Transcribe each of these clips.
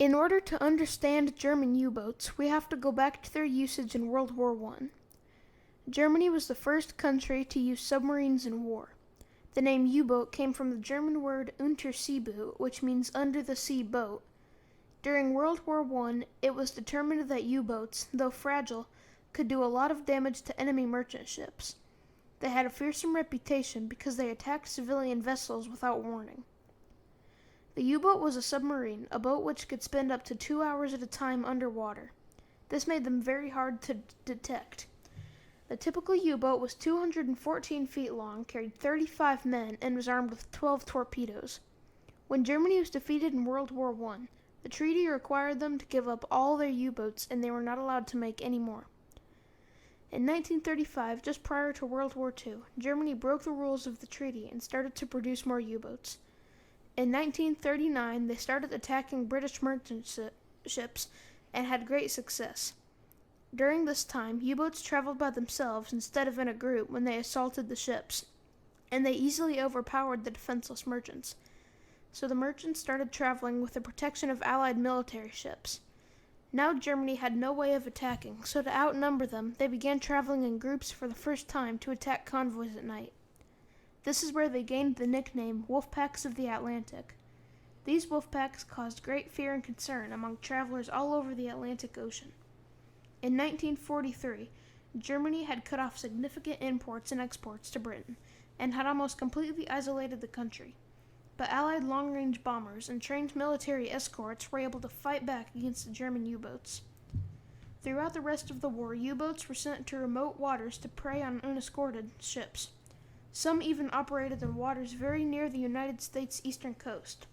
In order to understand German U-boats, we have to go back to their usage in World War I. Germany was the first country to use submarines in war. The name U-boat came from the German word Unterseeboot, which means under-the-sea boat. During World War I, it was determined that U-boats, though fragile, could do a lot of damage to enemy merchant ships. They had a fearsome reputation because they attacked civilian vessels without warning. The U-boat was a submarine, a boat which could spend up to 2 hours at a time underwater. This made them very hard to detect. The typical U-boat was 214 feet long, carried 35 men, and was armed with 12 torpedoes. When Germany was defeated in World War I, the treaty required them to give up all their U-boats, and they were not allowed to make any more. In 1935, just prior to World War II, Germany broke the rules of the treaty and started to produce more U-boats. In 1939, they started attacking British merchant ships and had great success. During this time, U-boats traveled by themselves instead of in a group when they assaulted the ships, and they easily overpowered the defenseless merchants. So the merchants started traveling with the protection of Allied military ships. Now Germany had no way of attacking, so to outnumber them, they began traveling in groups for the first time to attack convoys at night. This is where they gained the nickname Wolfpacks of the Atlantic. These Wolfpacks caused great fear and concern among travelers all over the Atlantic Ocean. In 1943, Germany had cut off significant imports and exports to Britain, and had almost completely isolated the country. But Allied long-range bombers and trained military escorts were able to fight back against the German U-boats. Throughout the rest of the war, U-boats were sent to remote waters to prey on unescorted ships. Some even operated in waters very near the United States eastern coast.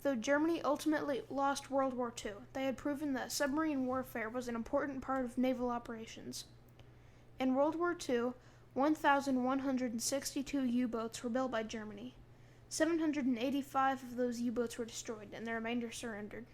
Though Germany ultimately lost World War II, they had proven that submarine warfare was an important part of naval operations. In World War II, 1,162 U-boats were built by Germany. 785 of those U-boats were destroyed, and the remainder surrendered.